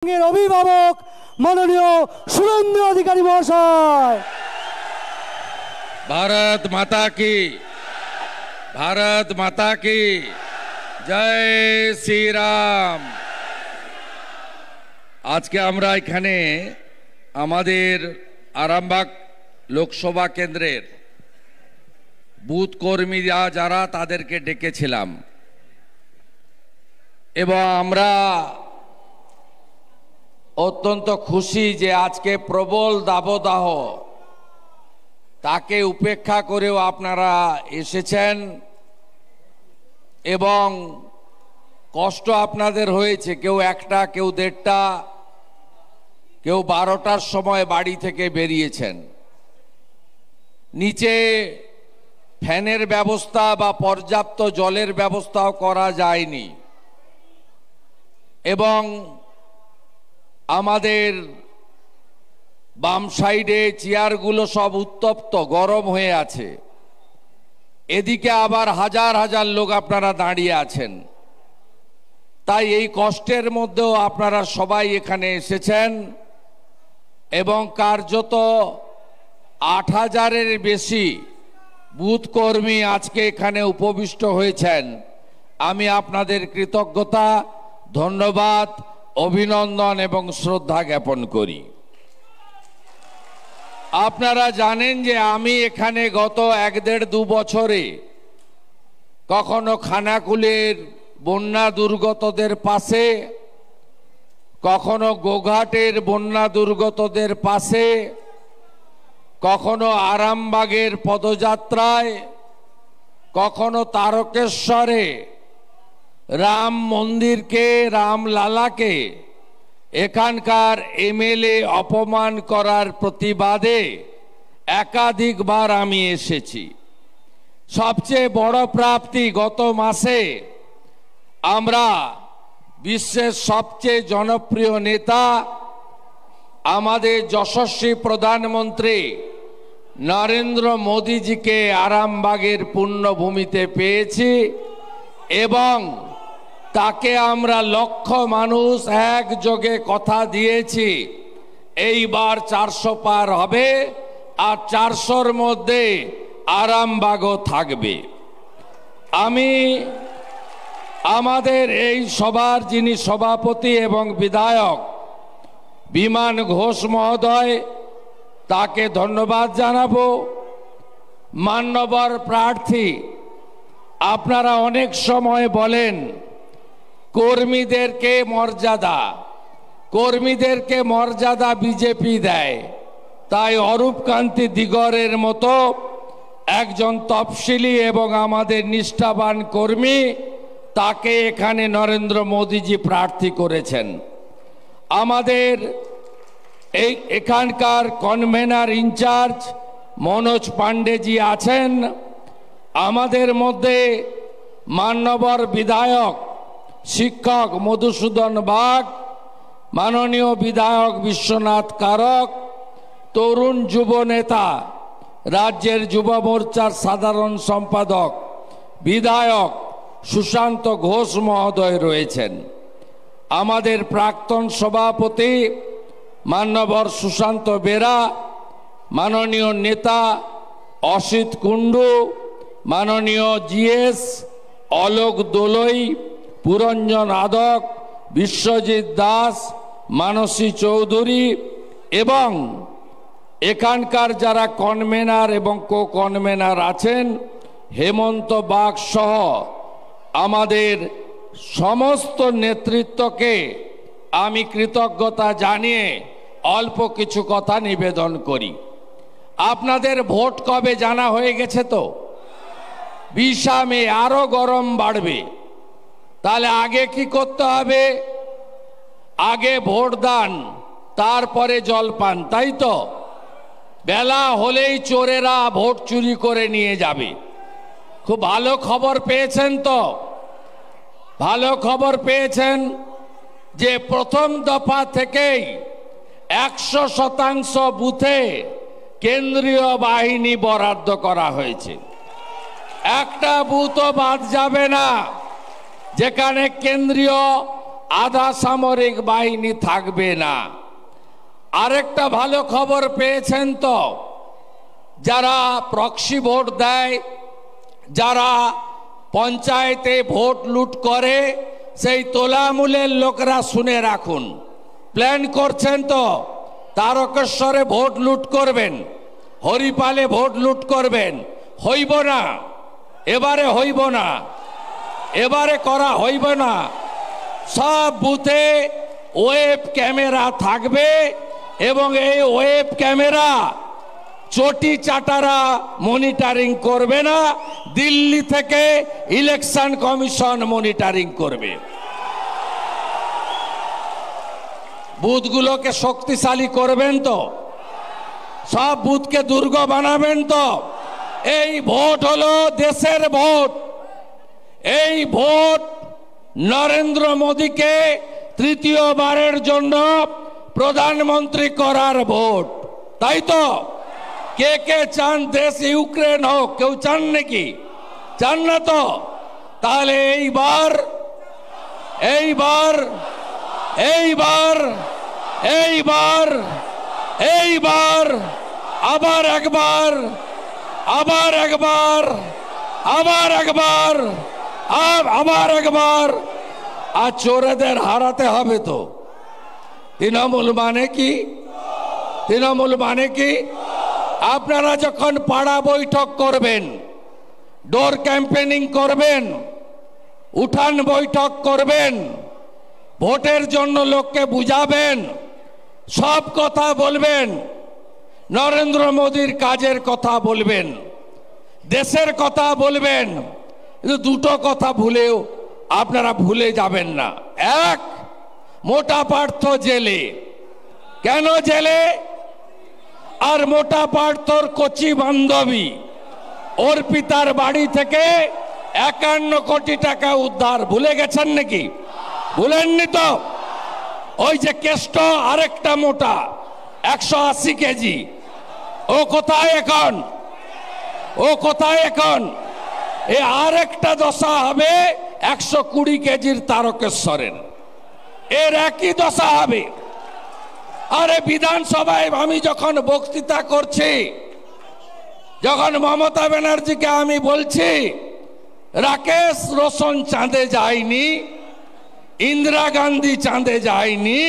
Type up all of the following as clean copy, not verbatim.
অভিভাবক মাননীয় সুরেন্দ্র অধিকারী মহাশয়। भारत माता की जय श्री राम। आज के আমরা এখানে আমাদের আরামবাগ লোকসভা কেন্দ্রের বুথ কর্মীরা যারা তাদেরকে ডেকেছিলাম এবং আমরা অত্যন্ত খুশি যে আজকে প্রবল দাবদাহ তাকে উপেক্ষা করেও আপনারা এসেছেন এবং কষ্ট আপনাদের হয়েছে। কেউ একটা, কেউ দেড়টা, কেউ 12টার সময় বাড়ি থেকে বেরিয়েছেন। নিচে ফ্যানের ব্যবস্থা বা পর্যাপ্ত জলের ব্যবস্থাও করা যায়নি এবং আমাদের বাম সাইডে চেয়ারগুলো সব উত্তপ্ত গরম হয়ে আছে। এদিকে আবার হাজার হাজার লোক আপনারা দাঁড়িয়ে আছেন। তাই এই কষ্টের মধ্যেও আপনারা সবাই এখানে এসেছেন এবং কার্যত 8000-এর বেশি বুথ কর্মী আজকে এখানে উপবিষ্ট হয়েছেন। আমি আপনাদের কৃতজ্ঞতা, ধন্যবাদ, অভিনন্দন এবং শ্রদ্ধা জ্ঞাপন করি। আপনারা জানেন যে আমি এখানে গত 1-1.5-2 বছরে কখনো খানাকুলের বন্যা দুর্গতদের পাশে, কখনো গোঘাটের বন্যা দুর্গতদের পাশে, কখনো আরামবাগের পদযাত্রায়, কখনো তারকেশ্বরে রাম মন্দিরকে, রামলালাকে এখানকার এমএলএ অপমান করার প্রতিবাদে একাধিকবার আমি এসেছি। সবচেয়ে বড় প্রাপ্তি, গত মাসে আমরা বিশ্বের সবচেয়ে জনপ্রিয় নেতা আমাদের যশস্বী প্রধানমন্ত্রী নরেন্দ্র মোদীজিকে আরামবাগের পুণ্যভূমিতে পেয়েছি এবং তাকে আমরা লক্ষ মানুষ একযোগে কথা দিয়েছি এইবার 400 পার হবে আর 400-র মধ্যে আরামবাগও থাকবে। আমি আমাদের এই সভার যিনি সভাপতি এবং বিধায়ক বিমান ঘোষ মহোদয়, তাকে ধন্যবাদ জানাবো। মান্যবর প্রার্থী, আপনারা অনেক সময় বলেন কর্মীদেরকে মর্যাদা বিজেপি দেয়, তাই অরূপকান্তি দিগরের মতো একজন তফসিলি এবং আমাদের নিষ্ঠাবান কর্মী, তাকে এখানে নরেন্দ্র মোদীজি প্রার্থী করেছেন। আমাদের এখানকার কনভেনার ইনচার্জ মনোজ পান্ডেজি আছেন। আমাদের মধ্যে মান্যবর বিধায়ক শিক্ষক মধুসূদন বাগ, মাননীয় বিধায়ক বিশ্বনাথ কারক, তরুণ যুব নেতা রাজ্যের যুব মোর্চার সাধারণ সম্পাদক বিধায়ক সুশান্ত ঘোষ মহোদয় রয়েছেন। আমাদের প্রাক্তন সভাপতি মান্যবর সুশান্ত বেরা, মাননীয় নেতা অসিত কুণ্ডু, মাননীয় জিএস অলোক দোলই, পুরঞ্জন আদক, বিশ্বজিৎ দাস, মানসী চৌধুরী এবং এখানকার যারা কনভেনার এবং কো কনভেনার আছেন হেমন্ত বাগ সহ আমাদের সমস্ত নেতৃত্বকে আমি কৃতজ্ঞতা জানিয়ে অল্প কিছু কথা নিবেদন করি। আপনাদের ভোট কবে জানা হয়ে গেছে তো? 20 মে আরো গরম বাড়বে। তাহলে আগে কি করতে হবে? আগে ভোট দান, তারপরে জলপান, তাই তো? বেলা হলেই চোরেরা ভোট চুরি করে নিয়ে যাবে। খুব ভালো খবর পেয়েছেন তো? ভালো খবর পেয়েছেন যে প্রথম দফা থেকেই 100% বুথে কেন্দ্রীয় বাহিনী বরাদ্দ করা হয়েছে। একটা বুথও বাদ যাবে না যেখানে কেন্দ্রীয় আধা সামরিক বাহিনী থাকবে না। আরেকটা ভালো খবর পেয়েছেন তো, যারা প্রক্সি ভোট দেয়, যারা পঞ্চায়েতে ভোট লুট করে, সেই তোলামূলের লোকরা শুনে রাখুন, প্ল্যান করছেন তো তারকেশ্বরে ভোট লুট করবেন, হরিপালে ভোট লুট করবেন। হইব না, এবারে হইব না, এবারে করা হইব না। সব বুথে ওয়েব ক্যামেরা থাকবে এবং এই ওয়েব ক্যামেরা চটি চাটারা মনিটরিং করবে না, দিল্লি থেকে ইলেকশন কমিশন মনিটরিং করবে। বুথগুলোকে শক্তিশালী করবেন তো, সব বুথকে দুর্গ বানাবেন তো। এই ভোট হলো দেশের ভোট, এই ভোট নরেন্দ্র মোদীকে তৃতীয়বারের জন্য প্রধানমন্ত্রী করার ভোট, তাই তো? কে কে চান দেশ ইউক্রেন হোক? কেউ চান নাকি? চান না তো? তাহলে এইবার এইবার এইবার এইবার এইবার আবার একবার, আবার একবার, আবার একবার, আবার একবার। আর চোরেদের হারাতে হবে তো। তৃণমূল মানে কি? তৃণমূল মানে কি? আপনারা যখন পাড়া বৈঠক করবেন, ডোর ক্যাম্পেনিং করবেন, উঠান বৈঠক করবেন, ভোটের জন্য লোককে বুঝাবেন, সব কথা বলবেন, নরেন্দ্র মোদীর কাজের কথা বলবেন, দেশের কথা বলবেন, কিন্তু দুটো কথা ভুলেও আপনারা ভুলে যাবেন না। এক, মোটা পার্থ জেলে। কেন জেলে? আর মোটা পার্থর কচি বান্ধবী অর্পিতার বাড়ি থেকে 51 কোটি টাকা উদ্ধার। ভুলে গেছেন নাকি? ভুলেননি তো? ওই যে কেষ্ট আরেকটা মোটা 180 কেজি, ও কোথায় এখন? ও কোথায় এখন? এই আরেকটা দশা হবে 120 কেজির তারকেশ্বরের, এর একই দশা হবে। আরে বিধানসভায় আমি যখন বক্তৃতা করছি, যখন মমতা ব্যানার্জিকে আমি বলছি রাকেশ রোশন চাঁদে যায়নি, ইন্দিরা গান্ধী চাঁদে যায়নি,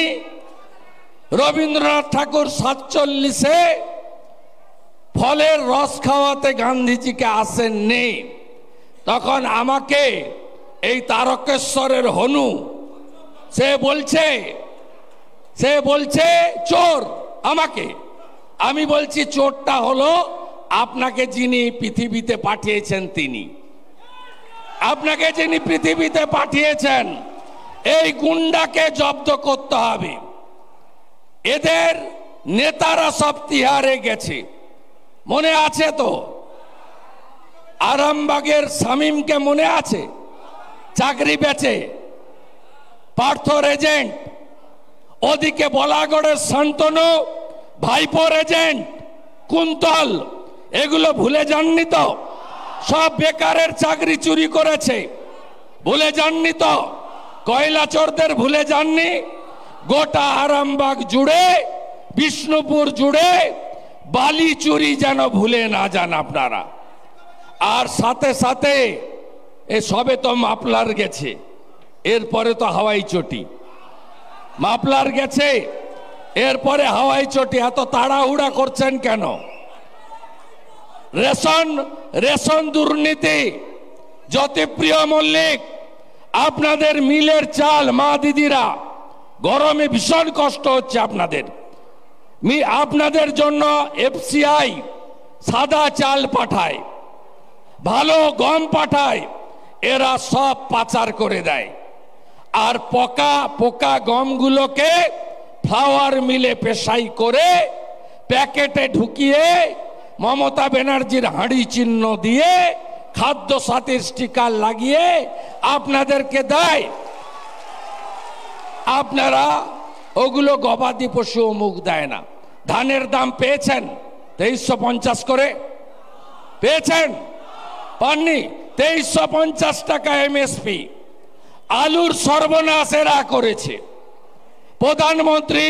রবীন্দ্রনাথ ঠাকুর 47-এ ফলের রস খাওয়াতে গান্ধীজিকে আসেননি, তখন আমাকে এই তারকেশ্বরের হনু সে বলছে চোর আমাকে। আমি বলছি চোরটা হলো আপনাকে যিনি পৃথিবীতে পাঠিয়েছেন, তিনি আপনাকে যিনি পৃথিবীতে পাঠিয়েছেন। এই গুন্ডাকে জব্দ করতে হবে। এদের নেতারা সব তিহারে গেছে, মনে আছে তো? আরামবাগের শামীমকে মনে আছে? চাকরি বেচে পার্থর এজেন্ট, ওদিকে বলাগড়ের শান্তনু ভাইপোর এজেন্ট কুন্তল, এগুলো ভুলে যাননি তো? সব বেকারের চাকরি চুরি করেছে, ভুলে যাননি তো? কয়লা চোরদের ভুলে যাননি? গোটা আরামবাগ জুড়ে, বিষ্ণুপুর জুড়ে বালি চুরি যেন ভুলে না যান আপনারা। আর সাথে সাথে এ সবে তো মাফলার গেছে, এরপরে তো হাওয়াই চটি। মাফলার গেছে, এরপরে হাওয়াই চটি। এত তাড়াহুড়া করছেন কেন? রেশন দুর্নীতি, জ্যোতিপ্রিয় মল্লিক, আপনাদের মিলের চাল, মা দিদিরা গরমে ভীষণ কষ্ট হচ্ছে আপনাদের। আপনাদের জন্য এফসিআই সাদা চাল পাঠায়, ভালো গম পাঠায়, এরা সব পাচার করে দেয়। আর পোকা গমগুলোকে ফ্লাওয়ার মিলে পেশাই করে প্যাকেটে ঢুকিয়ে মমতা ব্যানার্জির হাঁড়ি চিহ্ন দিয়ে খাদ্য সাথীর স্টিকার লাগিয়ে আপনাদেরকে দেয়। আপনারা ওগুলো গবাদি পশু মুখ দেয় না। ধানের দাম পেয়েছেন 2350 করে? পেয়েছেন? পাননি? 2350 টাকা এমএসপি। আলুর সর্বনাশ এরা করেছে। প্রধানমন্ত্রী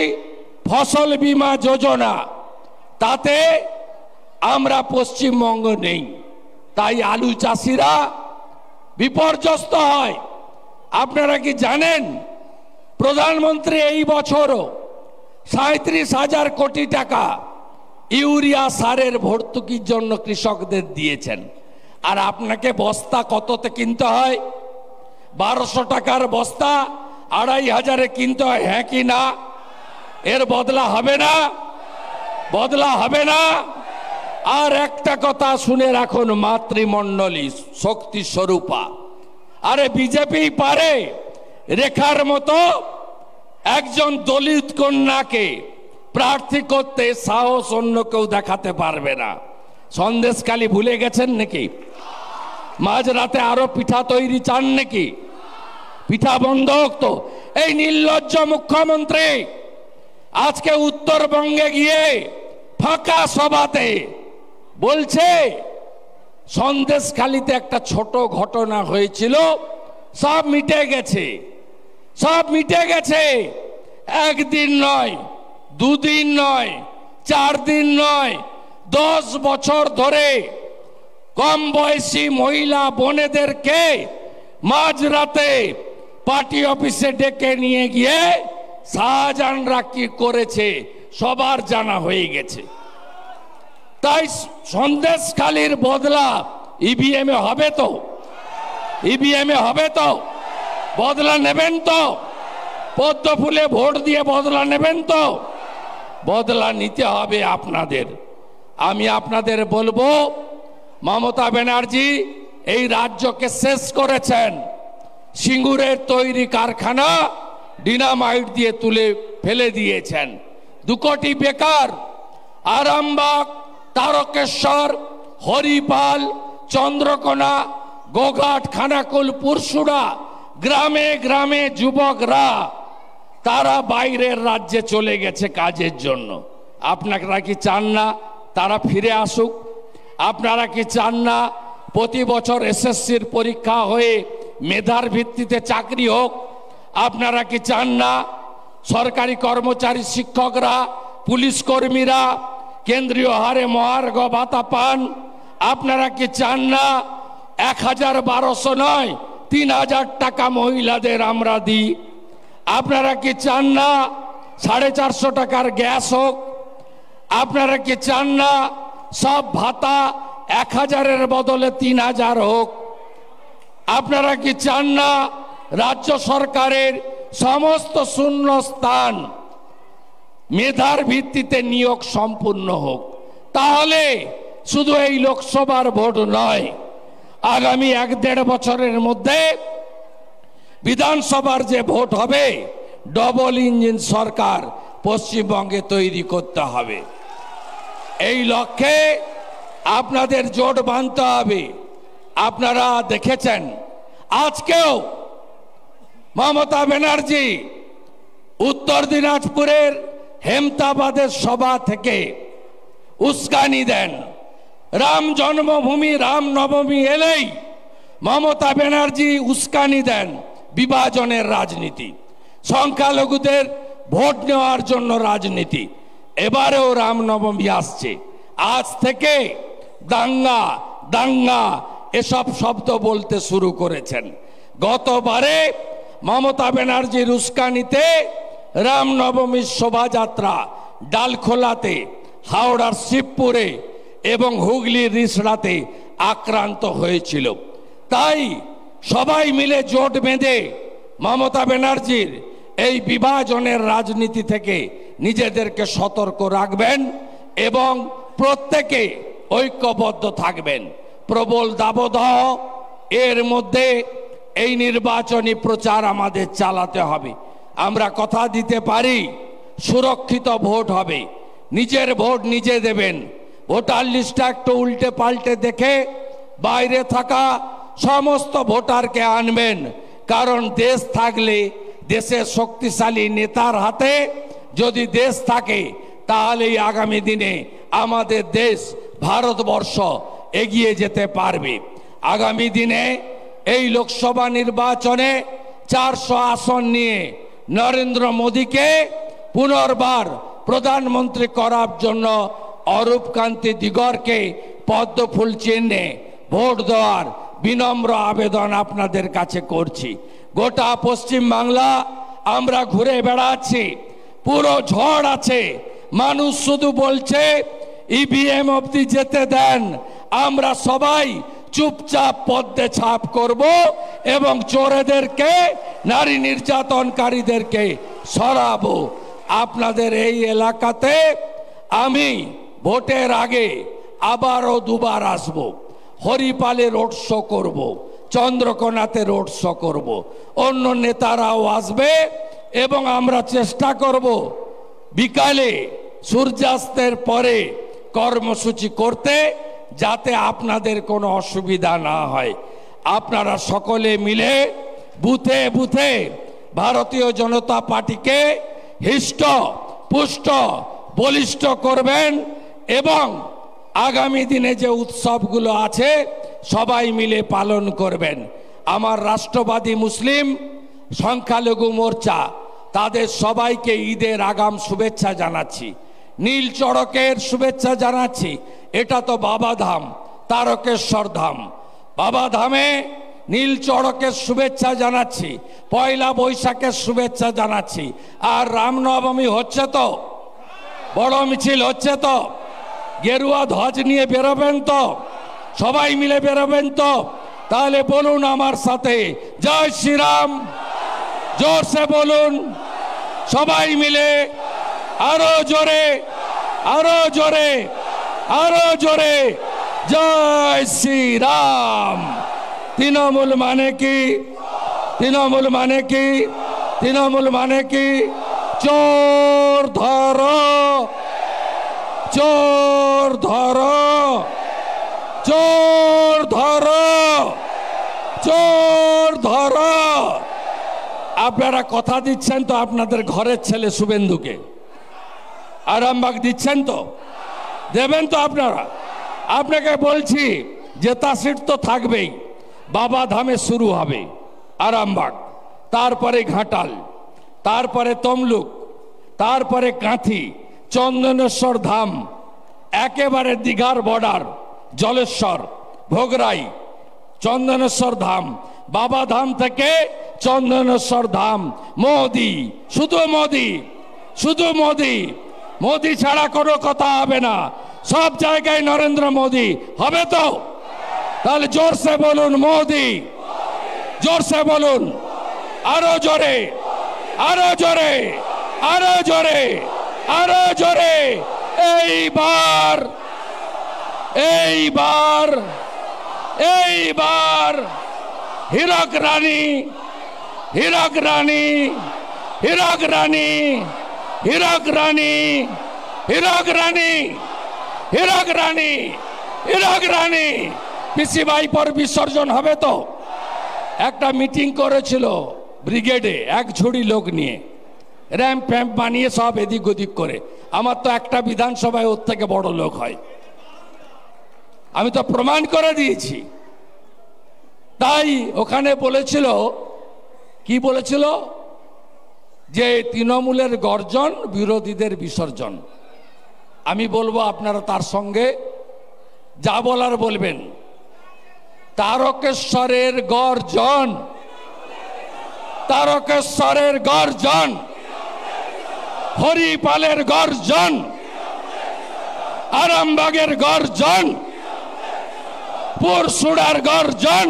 ফসল বীমা যোজনা, তাতে আমরা পশ্চিমবঙ্গ নেই, তাই আলু চাষিরা বিপর্যস্ত হয়। আপনারা কি জানেন প্রধানমন্ত্রী এই বছরও 37,000 কোটি টাকা ইউরিয়া সারের ভর্তুকির জন্য কৃষকদের দিয়েছেন, আর আপনাকে বস্তা কততে কিনতে হয়? 1200 টাকার বস্তা 2,500-এ কিনতে হয়, হ্যাঁ কি না? এর বদলা হবে না? বদলা হবে না? আর একটা কথা শুনে রাখুন, মাতৃমণ্ডলী শক্তি স্বরূপা, আরে বিজেপি পারে রেখার মতো একজন দলিত কন্যাকে প্রার্থী করতে, সাহস অন্য কেউ দেখাতে পারবে না। সন্দেশখালি ভুলে গেছেন নাকি? মাঝরাতে আরো পিঠা তৈরি চান নাকি? পিঠা বন্ধ হোক তো। এই নির্লজ্জ মুখ্যমন্ত্রী আজকে উত্তরবঙ্গে গিয়ে ফাঁকা সভাতে বলছে সন্দেশখালিতে একটা ছোট ঘটনা হয়েছিল, সব মিটে গেছে, সব মিটে গেছে। একদিন নয়, দুদিন নয়, 4 দিন নয়, 10 বছর ধরে কম বয়সী মহিলা বোনেদেরকে মাঝরাতে পার্টি অফিসে ডেকে নিয়ে গিয়ে শাহজাহানরা কি করেছে সবার জানা হয়ে গেছে। তাই সন্দেশখালির বদলা ইভিএমে হবে তো? ইভিএমে হবে তো? বদলা নেবেন তো? পদ্ম ফুলে ভোট দিয়ে বদলা নেবেন তো? বদলা নিতে হবে আপনাদের। আমি আপনাদের বলবো, মমতা ব্যানার্জি এই রাজ্যকে শেষ করেছেন। সিঙ্গুরের তৈরি কারখানা ডিনামাইট দিয়ে তুলে ফেলে দিয়েছেন। 2 কোটি বেকার। আরামবাগ, তারকেশ্বর, হরিপাল, চন্দ্রকোনা, গোঘাট, খানাকুল, পুরসুরা, গ্রামে গ্রামে যুবকরা তারা বাইরের রাজ্যে চলে গেছে কাজের জন্য। আপনারা কি চান না তারা ফিরে আসুক? আপনারা কি চান না প্রতি বছর এসএসসির পরীক্ষা হয়ে মেধার ভিত্তিতে চাকরি হোক? আপনারা কি চান না সরকারি কর্মচারী, শিক্ষকরা, পুলিশ কর্মীরা কেন্দ্রীয় হারে মহার্ঘ ভাতা পান? আপনারা কি চান না 1,1200 নয় 3,000 টাকা মহিলাদের আমরা দিই? আপনারা কি চান না 450 টাকার গ্যাস হোক? আপনারা কি চান না সব ভাতা 1,000-এর বদলে 3,000 হোক? আপনারা কি চান না রাজ্য সরকারের সমস্ত শূন্য স্থান মেধার ভিত্তিতে নিয়োগ সম্পূর্ণ হোক? তাহলে শুধু এই লোকসভার ভোট নয়, আগামী 1-1.5 বছরের মধ্যে বিধানসভার যে ভোট হবে, ডবল ইঞ্জিন সরকার পশ্চিমবঙ্গে তৈরি করতে হবে। এই লক্ষ্যে আপনাদের জোট বাঁধতে হবে। আপনারা দেখেছেন আজকেও মমতা ব্যানার্জি উত্তর দিনাজপুরের হেমতাবাদের সভা থেকে উস্কানি দেন। রাম জন্মভূমি, রাম নবমী এলেই মমতা ব্যানার্জি উস্কানি দেন বিভাজনের রাজনীতি, সংখ্যালঘুদের ভোট নেওয়ার জন্য রাজনীতি। এবারেও রামনবমী আসছে, আজ থেকে দাঙ্গা দাঙ্গা এসব শব্দ বলতে শুরু করেছেন। গতবারে মমতা ব্যানার্জির উস্কানিতে রামনবমীর শোভাযাত্রা ডালখোলাতে, হাওড়ার শিবপুরে এবং হুগলির রিষড়াতে আক্রান্ত হয়েছিল। তাই সবাই মিলে জোট বেঁধে মমতা ব্যানার্জির এই বিভাজনের রাজনীতি থেকে নিজেদেরকে সতর্ক রাখবেন এবং প্রত্যেকে ঐক্যবদ্ধ থাকবেন। প্রবল দাবদাহ এর মধ্যে এই নির্বাচনী প্রচার আমাদের চালাতে হবে। আমরা কথা দিতে পারি সুরক্ষিত ভোট হবে, নিজের ভোট নিজে দেবেন। ভোটার লিস্টটা একটু উল্টে পাল্টে দেখে বাইরে থাকা সমস্ত ভোটারকে আনবেন, কারণ দেশ থাকলে, দেশের শক্তিশালী নেতার হাতে যদি দেশ থাকে, তাহলেই আগামী দিনে আমাদের দেশ ভারতবর্ষ এগিয়ে যেতে পারবে। আগামী দিনে এই লোকসভা নির্বাচনে 400 আসন নিয়ে নরেন্দ্র মোদীকে পুনর্বার প্রধানমন্ত্রী করার জন্য অরূপ কান্তি দিগরকে পদ্ম ফুল চিহ্নে ভোট দেওয়ার বিনম্র আবেদন আপনাদের কাছে করছি। গোটা পশ্চিম বাংলা আমরা ঘুরে বেড়াচ্ছি, পুরো ঝড় আছে, মানুষ শুধু বলছে ইভিএম অবধি যেতে দেন, আমরা সবাই চুপচাপ পদ্মে ছাপ করব এবং চোরেদেরকে, নারী নির্যাতনকারীদেরকে সরাবো। আপনাদের এই এলাকাতে আমি ভোটের আগে আবারও দুবার আসব, হরিপালে রোড শো করব, চন্দ্রকোনাতে রোড শো করব, অন্য নেতারাও আসবে এবং আমরা চেষ্টা করব বিকালে সূর্যাস্তের পরে কর্মসূচি করতে, যাতে আপনাদের কোনো অসুবিধা না হয়। আপনারা সকলে মিলে বুথে বুথে ভারতীয় জনতা পার্টিকে হৃষ্ট পুষ্ট বলিষ্ঠ করবেন এবং আগামী দিনে যে উৎসবগুলো আছে সবাই মিলে পালন করবেন। আমার রাষ্ট্রবাদী মুসলিম সংখ্যালঘু মোর্চা তাদের সবাইকে ঈদের আগাম শুভেচ্ছা জানাচ্ছি, নীল চড়কের শুভেচ্ছা জানাচ্ছি। এটা তো বাবাধাম, তারকেশ্বর ধাম, বাবাধামে নীল চড়কের শুভেচ্ছা জানাচ্ছি, পয়লা বৈশাখের শুভেচ্ছা জানাচ্ছি। আর রামনবমী হচ্ছে তো, বড় মিছিল হচ্ছে তো, গেরুয়া ধ্বজ নিয়ে বেরোবেন তো, সবাই মিলে বেরোবেন তো? তাহলে বলুন আমার সাথে, জয় শ্রীরাম, জোরসে বলুন সবাই মিলে, আরো জোরে, আরো জোরে, আরো জোরে, জয় শ্রীরাম। তৃণমূল মানে কি? তৃণমূল মানে কি? তৃণমূল মানে কি? চোর ধরো, চোর ধরো, চোর ধরো, চোর ধরো। আপনারা কথা দিচ্ছেন তো আপনাদের ঘরের ছেলে শুভেন্দুকে? আরামবাগ দিচ্ছেন তো? দেবেন তো আপনারা? আপনাকে বলছি জেতা সিট তো থাকবেই। বাবা ধামে শুরু হবে আরামবাগ, তারপরে ঘাটাল, তারপরে তমলুক, তারপরে কাঁথি, চন্দনেশ্বর ধাম, একেবারে দীঘার বর্ডার, জলেশ্বর, ভোগরাই, চন্দনেশ্বর ধাম, বাবা ধাম থেকে চন্দনেশ্বর ধাম, মোদি, শুধু মোদি, শুধু মোদি, মোদি ছাড়া কোনো কথা হবে না। সব জায়গায় নরেন্দ্র মোদি হবে তো? তাহলে জোরসে বলুন মোদি, জোরসে বলুন, আরো জোরে, আরো জোরে, আরো জোরে, আরো জোরে। এইবার, এইবার, এইবার হীরক রানী, হীরক রানী, হীরক রানী, হীরক রানী, হীরক রানী, হীরক রানী, হীরক রানী পিসি ভাইপোর বিসর্জন হবে তো? একটা মিটিং করেছিল ব্রিগেডে, এক ঝুড়ি লোক নিয়ে, র্যাম্প ফ্যাম্প বানিয়ে সব এদিক ওদিক করে। আমার তো একটা বিধানসভায় ওর থেকে বড় লোক হয়, আমি তো প্রমাণ করে দিয়েছি। তাই ওখানে বলেছিল, কি বলেছিল, যে তৃণমূলের গর্জন, বিরোধীদের বিসর্জন। আমি বলবো আপনারা তার সঙ্গে যা বলার বলবেন। তারকেশ্বরের গর্জন, তারকেশ্বরের গর্জন, হরিপালের গর্জন, আরামবাগের গর্জন, পুরসুড়ার গর্জন,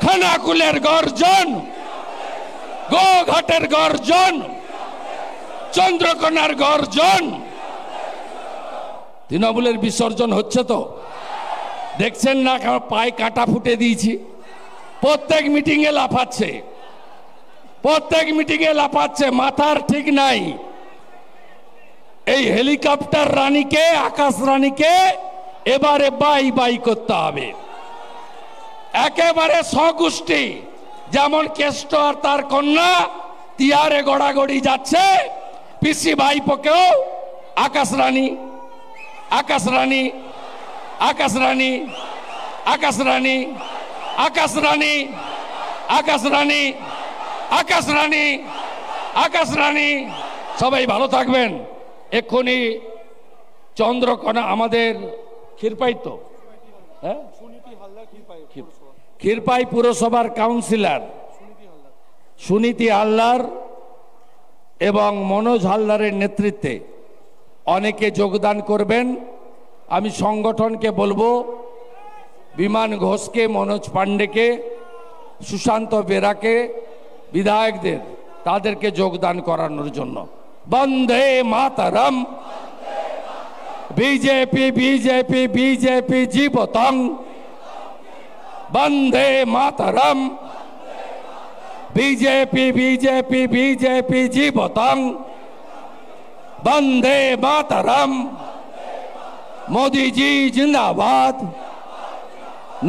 খানাকুলের গর্জন, গোঘাটের গর্জন, চন্দ্রকোনার গর্জন। তৃণমূলের বিসর্জন হচ্ছে তো? দেখছেন না পায়ে কাঁটা ফুটে দিয়েছি? প্রত্যেক মিটিং এ লাফাচ্ছে, প্রত্যেক মিটিং এ লাফাচ্ছে, মাথার ঠিক নাই। এই হেলিকপ্টার রানীকে, আকাশ রানীকে এবারে বাই বাই করতে হবে। একেবারে স্বগোষ্ঠী, যেমন কেষ্ট আর তার কন্যা তিয়ারে গড়াগড়ি যাচ্ছে, পিসি ভাইপোকেও আকাশ রানী, আকাশ রানী, আকাশ রানী, আকাশ রানী, আকাশ রানী, আকাশ রানী, আকাশ রানী, আকাশ রানী, সবাই ভালো থাকবেন। এক্ষুনি চন্দ্রকোনা আমাদের ক্ষীরপাই তো, হ্যাঁ, ক্ষীরপাই পুরসভার কাউন্সিলর সুনীতি হালদার এবং মনোজ হালদারের নেতৃত্বে অনেকে যোগদান করবেন। আমি সংগঠনকে বলবো, বিমান ঘোষকে, মনোজ পাণ্ডেকে, সুশান্ত বেরাকে, বিধায়কদের তাদেরকে যোগদান করানোর জন্য। বন্দে মাতরম, বিজেপি বিজেপি বিজেপি জীবতং, বন্দে মাতরম, বিজেপি বিজেপি বিজেপি জীবতং, বন্দে মাতরম। मोदी जी जिंदाबाद,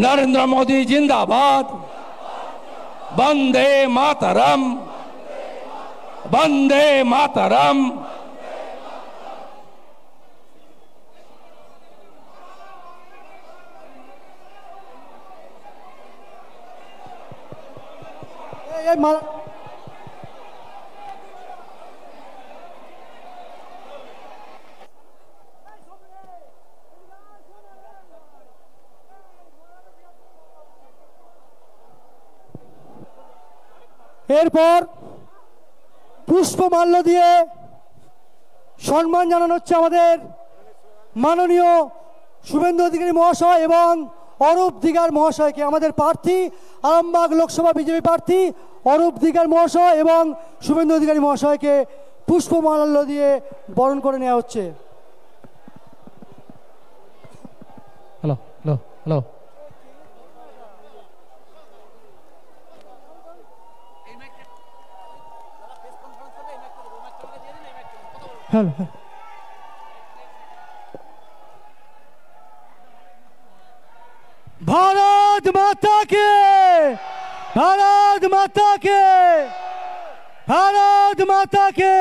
नरेंद्र मोदी जिंदाबाद, वंदे मातरम, वंदे मातरम। এরপর পুষ্পমাল্য দিয়ে সম্মান জানানো হচ্ছে আমাদের মাননীয় শুভেন্দু অধিকারী মহাশয় এবং অরূপ দিগার মহাশয়কে। আমাদের প্রার্থী, আরামবাগ লোকসভা বিজেপি প্রার্থী অরূপ দিগার মহাশয় এবং শুভেন্দু অধিকারী মহাশয়কে পুষ্পমাল্য দিয়ে বরণ করে নেওয়া হচ্ছে। হ্যালো হ্যালো হ্যালো, भारत माता के, भारत माता के, भारत माता के।